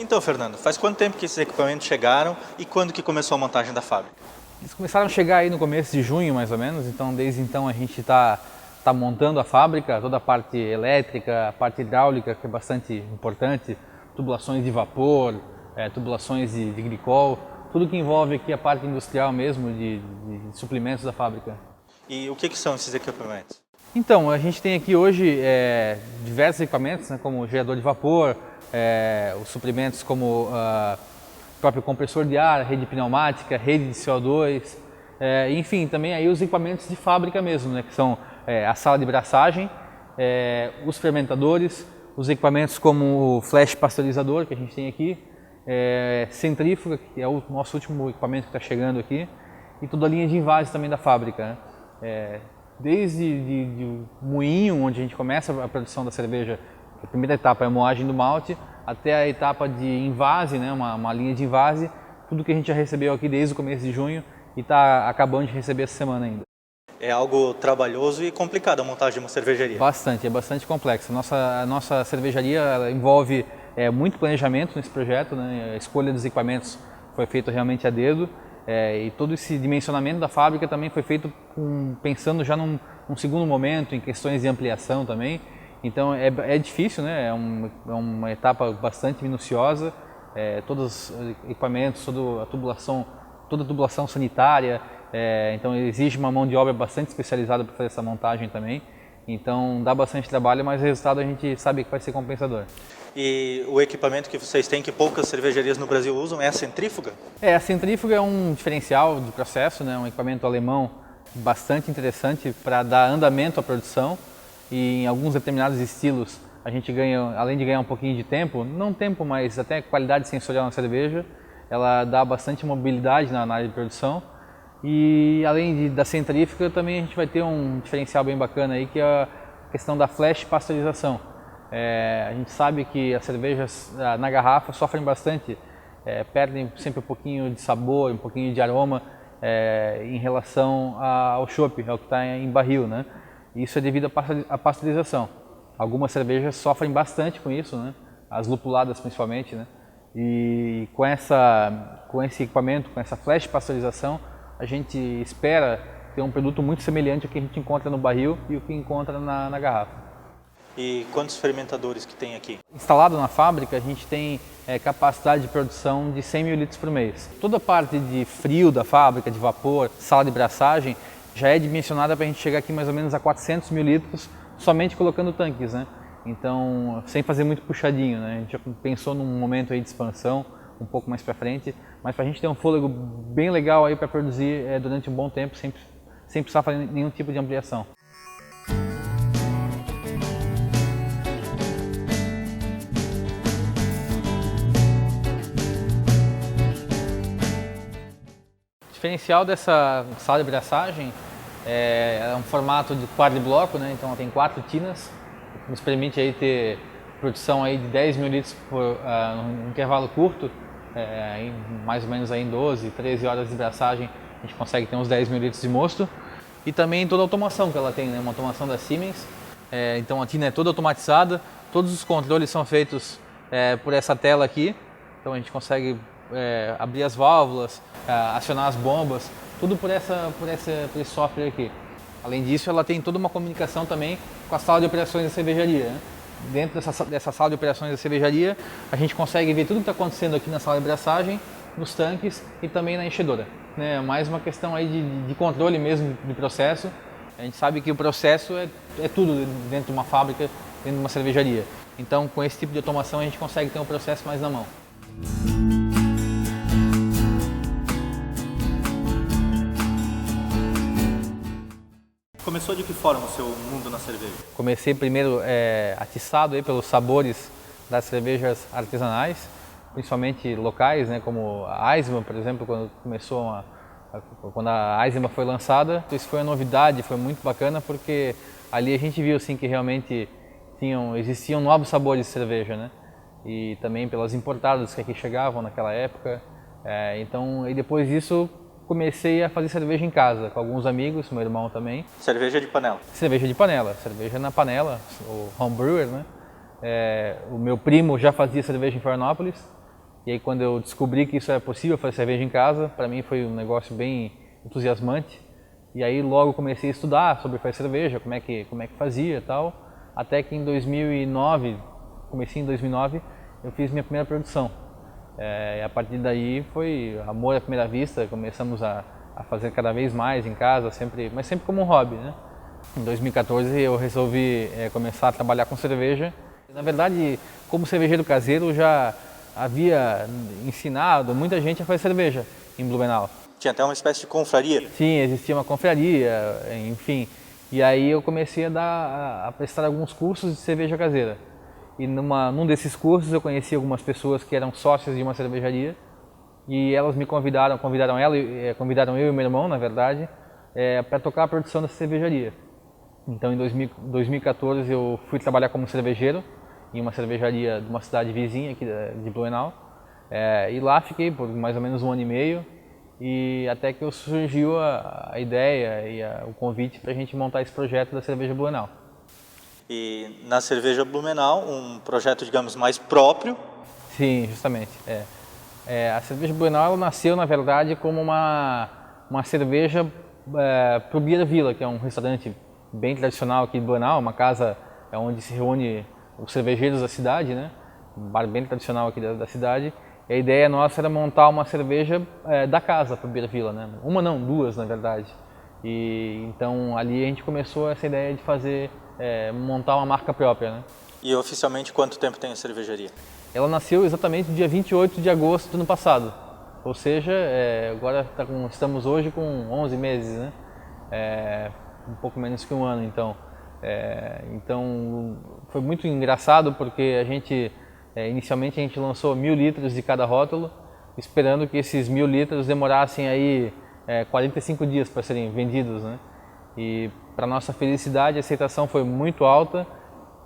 Então, Fernando, faz quanto tempo que esses equipamentos chegaram e quando que começou a montagem da fábrica? Eles começaram a chegar aí no começo de junho, mais ou menos, então desde então a gente está montando a fábrica, toda a parte elétrica, a parte hidráulica, que é bastante importante, tubulações de vapor, tubulações de glicol, tudo que envolve aqui a parte industrial mesmo, de suprimentos da fábrica. E o que são esses equipamentos? Então, a gente tem aqui hoje diversos equipamentos, né, como gerador de vapor, os suprimentos como próprio compressor de ar, rede pneumática, rede de CO2, enfim, também aí os equipamentos de fábrica mesmo, né, que são a sala de braçagem, os fermentadores, os equipamentos como o flash pasteurizador que a gente tem aqui, centrífuga, que é o nosso último equipamento que está chegando aqui, e toda a linha de invase também da fábrica, né. Desde o moinho, onde a gente começa a produção da cerveja, a primeira etapa é a moagem do malte, até a etapa de invase, né, uma linha de invase, tudo que a gente já recebeu aqui desde o começo de junho e está acabando de receber essa semana ainda. É algo trabalhoso e complicado a montagem de uma cervejaria. Bastante, é bastante complexo. A nossa cervejaria ela envolve muito planejamento nesse projeto, né, a escolha dos equipamentos foi feita realmente a dedo. E todo esse dimensionamento da fábrica também foi feito pensando já num segundo momento, em questões de ampliação também. Então é difícil, né? É uma etapa bastante minuciosa, todos os equipamentos, toda a tubulação sanitária, então exige uma mão de obra bastante especializada para fazer essa montagem também. Então dá bastante trabalho, mas o resultado a gente sabe que vai ser compensador. E o equipamento que vocês têm, que poucas cervejarias no Brasil usam, é a centrífuga? A centrífuga é um diferencial de processo, né? Um equipamento alemão bastante interessante para dar andamento à produção e em alguns determinados estilos a gente ganha, além de ganhar um pouquinho de tempo, não tempo, mas até qualidade sensorial na cerveja, ela dá bastante mobilidade na área de produção e além da centrífuga também a gente vai ter um diferencial bem bacana aí que é a questão da flash pasteurização. A gente sabe que as cervejas na garrafa sofrem bastante, perdem sempre um pouquinho de sabor, um pouquinho de aroma em relação ao chopp, ao que está em barril, né? Isso é devido à pasteurização. Algumas cervejas sofrem bastante com isso, né? As lupuladas principalmente, né? E com esse equipamento, com essa flash pasteurização, a gente espera ter um produto muito semelhante ao que a gente encontra no barril e o que encontra na garrafa. E quantos fermentadores que tem aqui? Instalado na fábrica, a gente tem capacidade de produção de 100 mil litros por mês. Toda a parte de frio da fábrica, de vapor, sala de braçagem, já é dimensionada para a gente chegar aqui mais ou menos a 400 mil litros, somente colocando tanques, né? Então, sem fazer muito puxadinho, né? A gente já pensou num momento aí de expansão, um pouco mais para frente, mas para a gente ter um fôlego bem legal aí para produzir durante um bom tempo, sem precisar fazer nenhum tipo de ampliação. O diferencial dessa sala de braçagem é um formato de quadribloco, né? Então ela tem 4 tinas, nos permite aí ter produção aí de 10 mil litros por um intervalo curto, mais ou menos aí em 12, 13 horas de braçagem a gente consegue ter uns 10 mil litros de mosto. E também toda a automação que ela tem, né? Uma automação da Siemens, então a tina é toda automatizada, todos os controles são feitos por essa tela aqui, então a gente consegue abrir as válvulas, acionar as bombas, tudo por esse software aqui. Além disso, ela tem toda uma comunicação também com a sala de operações da cervejaria, né? Dentro dessa sala de operações da cervejaria, a gente consegue ver tudo que está acontecendo aqui na sala de braçagem, nos tanques e também na enchedora, né? Mais uma questão aí de controle mesmo do processo. A gente sabe que o processo é tudo dentro de uma fábrica, dentro de uma cervejaria. Então, com esse tipo de automação, a gente consegue ter um processo mais na mão. Começou de que forma o seu mundo na cerveja? Comecei primeiro atiçado aí pelos sabores das cervejas artesanais, principalmente locais, né, como a Eisenbahn, por exemplo, quando a Eisenbahn foi lançada. Isso foi uma novidade, foi muito bacana porque ali a gente viu assim que realmente existiam novos sabores de cerveja, né? E também pelas importadas que aqui chegavam naquela época. Então, e depois disso comecei a fazer cerveja em casa com alguns amigos, meu irmão também. Cerveja de panela? Cerveja de panela, cerveja na panela, o homebrewer, né? O meu primo já fazia cerveja em Florianópolis, E aí quando eu descobri que isso era possível, fazer cerveja em casa, para mim foi um negócio bem entusiasmante. E aí logo comecei a estudar sobre fazer cerveja, como é que fazia e tal. Até que em 2009, comecei em 2009, eu fiz minha primeira produção. E a partir daí foi amor à primeira vista, começamos a fazer cada vez mais em casa, mas sempre como um hobby, né? Em 2014 eu resolvi começar a trabalhar com cerveja. Na verdade, como cervejeiro caseiro, eu já havia ensinado muita gente a fazer cerveja em Blumenau. Tinha até uma espécie de confraria. Sim, existia uma confraria, enfim. E aí eu comecei a prestar alguns cursos de cerveja caseira. E num desses cursos eu conheci algumas pessoas que eram sócias de uma cervejaria. E elas me convidaram eu e meu irmão, na verdade, para tocar a produção dessa cervejaria. Então em 2014 eu fui trabalhar como cervejeiro em uma cervejaria de uma cidade vizinha aqui de Blumenau. E lá fiquei por mais ou menos 1 ano e meio. E até que surgiu a ideia e o convite para a gente montar esse projeto da Cerveja Blumenau. E na Cerveja Blumenau, um projeto, digamos, mais próprio. Sim, justamente. A Cerveja Blumenau ela nasceu, na verdade, como uma cerveja para o Beer Villa, que é um restaurante bem tradicional aqui de Blumenau, uma casa onde se reúne os cervejeiros da cidade, né? Um bar bem tradicional aqui da cidade. E a ideia nossa era montar uma cerveja da casa para o Beer Villa, né? Uma não, 2 na verdade. E então ali a gente começou essa ideia de montar uma marca própria, né? E oficialmente quanto tempo tem a cervejaria? Ela nasceu exatamente no dia 28 de agosto do ano passado. Ou seja, agora estamos hoje com 11 meses, né? Um pouco menos que 1 ano, então. Então foi muito engraçado porque inicialmente a gente lançou 1000 litros de cada rótulo, esperando que esses 1000 litros demorassem aí 45 dias para serem vendidos, né? E para nossa felicidade a aceitação foi muito alta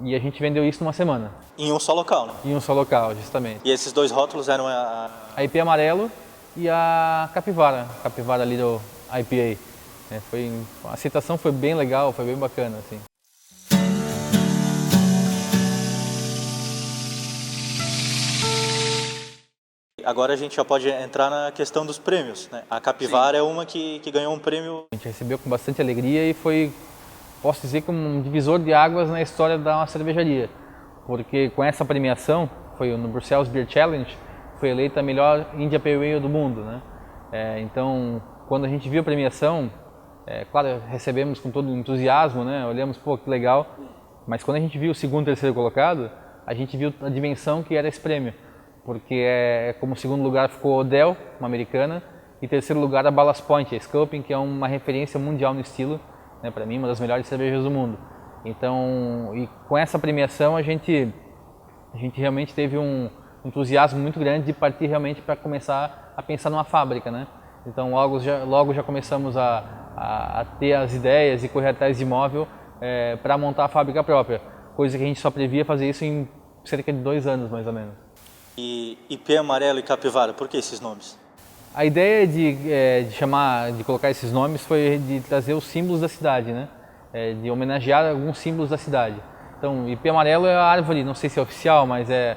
e a gente vendeu isso numa semana. Em um só local, né? Em um só local, justamente. E esses 2 rótulos eram A IP Amarelo e a Capivara Little IPA. A aceitação foi bem legal, foi bem bacana, assim. Agora a gente já pode entrar na questão dos prêmios, né? A Capivara é uma que ganhou um prêmio. A gente recebeu com bastante alegria e foi, posso dizer, como um divisor de águas na história da nossa cervejaria. Porque com essa premiação, foi no Brussels Beer Challenge, foi eleita a melhor India Pale Ale do mundo, né? Então, quando a gente viu a premiação, claro, recebemos com todo o entusiasmo, né? Olhamos, pô, que legal. Mas quando a gente viu o segundo e terceiro colocado, a gente viu a dimensão que era esse prêmio. Porque como segundo lugar ficou a Odell, uma americana, e terceiro lugar a Ballast Point, a Sculpin, que é uma referência mundial no estilo, né, para mim uma das melhores cervejas do mundo. Então, e com essa premiação a gente realmente teve um entusiasmo muito grande de partir realmente para começar a pensar numa fábrica, né? Então logo já começamos a ter as ideias e correr atrás de imóvel para montar a fábrica própria, coisa que a gente só previa fazer isso em cerca de 2 anos mais ou menos. E IP Amarelo e Capivara, por que esses nomes? A ideia de colocar esses nomes foi de trazer os símbolos da cidade, né? De homenagear alguns símbolos da cidade. Então, IP Amarelo é a árvore, não sei se é oficial, mas é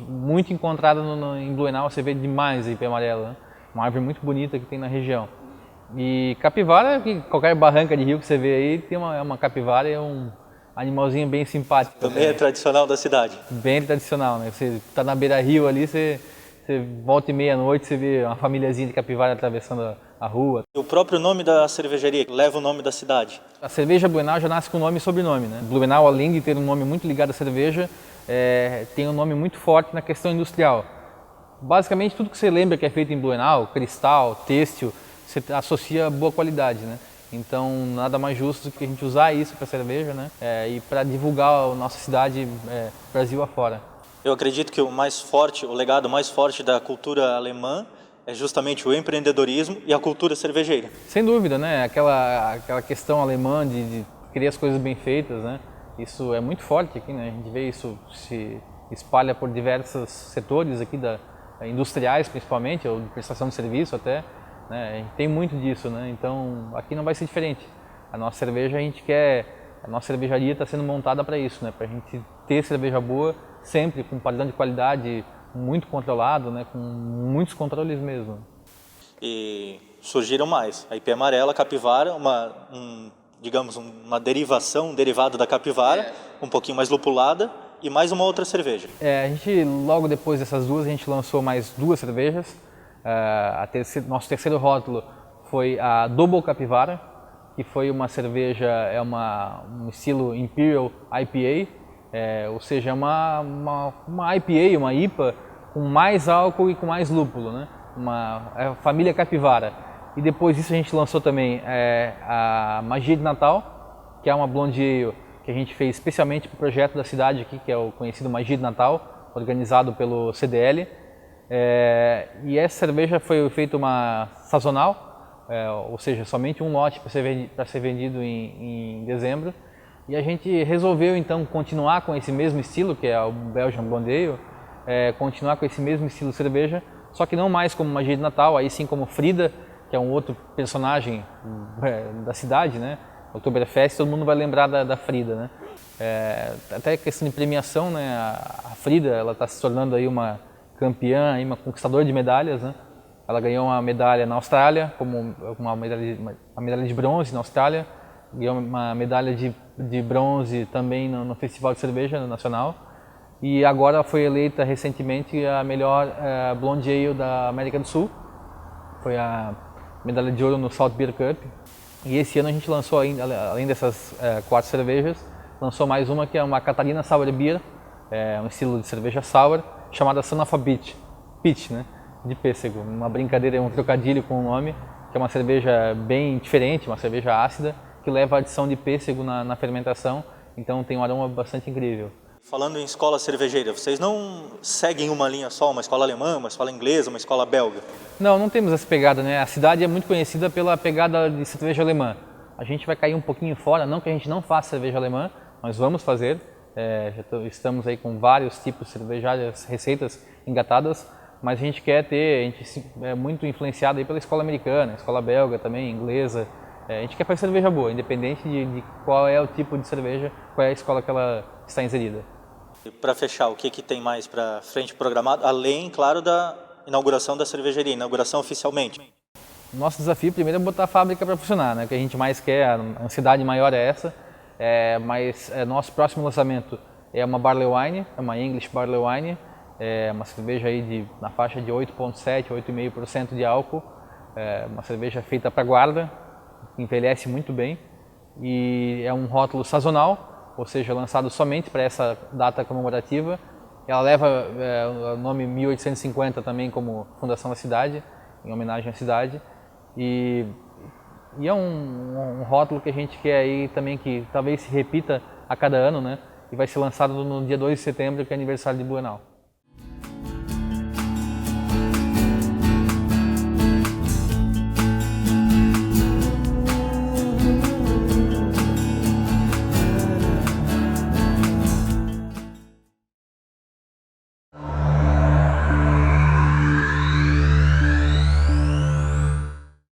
muito encontrada em Blumenau, você vê demais a IP Amarelo, né? Uma árvore muito bonita que tem na região. E Capivara, que qualquer barranca de rio que você vê aí, tem uma capivara, é um animalzinho bem simpático. Também é tradicional da cidade. Bem tradicional, né? Você está na beira-rio ali, você volta e meia-noite, você vê uma famíliazinha de capivara atravessando a rua. E o próprio nome da cervejaria leva o nome da cidade. A cerveja Blumenau já nasce com nome e sobrenome, né? Blumenau, além de ter um nome muito ligado à cerveja, tem um nome muito forte na questão industrial. Basicamente, tudo que você lembra que é feito em Blumenau, cristal, têxtil, você associa a boa qualidade, né? Então, nada mais justo do que a gente usar isso para cerveja, né? E para divulgar a nossa cidade Brasil afora. Eu acredito que o legado mais forte da cultura alemã é justamente o empreendedorismo e a cultura cervejeira. Sem dúvida, né? Aquela questão alemã de querer as coisas bem feitas, né? Isso é muito forte aqui, né? A gente vê isso se espalha por diversos setores aqui, industriais principalmente, ou de prestação de serviço até. Né? A gente tem muito disso, né? Então aqui não vai ser diferente. A nossa cervejaria está sendo montada para isso, né? Para a gente ter cerveja boa sempre com padrão de qualidade muito controlado, né, com muitos controles mesmo. E surgiram mais. A IP amarela, capivara, digamos, uma derivação, um derivado da capivara, um pouquinho mais lupulada, e mais uma outra cerveja. A gente, logo depois dessas duas, a gente lançou mais duas cervejas. Nosso terceiro rótulo foi a Double Capivara, que foi uma cerveja, um estilo Imperial IPA, ou seja, uma IPA, uma IPA, com mais álcool e com mais lúpulo, né? A família Capivara. E depois disso a gente lançou também a Magia de Natal, que é uma Blonde Ale que a gente fez especialmente para o projeto da cidade aqui, que é o conhecido Magia de Natal, organizado pelo CDL. E essa cerveja foi feita uma sazonal, ou seja, somente um lote para ser vendido em dezembro. E a gente resolveu então continuar com esse mesmo estilo, que é o Belgian Blonde Ale, continuar com esse mesmo estilo de cerveja, só que não mais como Magia de Natal, aí sim como Frida, que é um outro personagem da cidade, né? Oktoberfest, todo mundo vai lembrar da Frida, né? Até questão de premiação, né? A Frida, ela está se tornando aí uma campeã, aí uma conquistadora de medalhas, né? Ela ganhou uma medalha na Austrália, como uma medalha de bronze na Austrália, ganhou uma medalha de bronze também no Festival de Cerveja Nacional, e agora foi eleita recentemente a melhor Blonde Ale da América do Sul. Foi a medalha de ouro no Salt Beer Cup. E esse ano a gente lançou, além dessas 4 cervejas, lançou mais uma que é uma Catarina Sour Beer, um estilo de cerveja sour, chamada Son of a Peach, né? De pêssego. Uma brincadeira, um trocadilho com o nome, que é uma cerveja bem diferente, uma cerveja ácida, que leva a adição de pêssego na fermentação, então tem um aroma bastante incrível. Falando em escola cervejeira, vocês não seguem uma linha só, uma escola alemã, uma escola inglesa, uma escola belga? Não temos essa pegada, né? A cidade é muito conhecida pela pegada de cerveja alemã. A gente vai cair um pouquinho fora, não que a gente não faça cerveja alemã, nós vamos fazer. Estamos aí com vários tipos de cervejas, receitas engatadas, mas a gente é muito influenciado aí pela escola americana, escola belga também, inglesa. A gente quer fazer cerveja boa, independente de qual é o tipo de cerveja, qual é a escola que ela está inserida. E para fechar, o que tem mais para frente programado, além, claro, da inauguração da cervejaria, inauguração oficialmente? Nosso desafio primeiro é botar a fábrica para funcionar, né? O que a gente mais quer, a ansiedade maior é essa, mas nosso próximo lançamento é uma Barley Wine, é uma English Barley Wine, uma cerveja aí na faixa de 8,7%, 8,5% de álcool, uma cerveja feita para guarda, envelhece muito bem e é um rótulo sazonal, ou seja, lançado somente para essa data comemorativa. Ela leva o nome 1850 também como fundação da cidade, em homenagem à cidade, e é um rótulo que a gente quer aí também que talvez se repita a cada ano, né? E vai ser lançado no dia 2 de setembro, que é aniversário de Blumenau.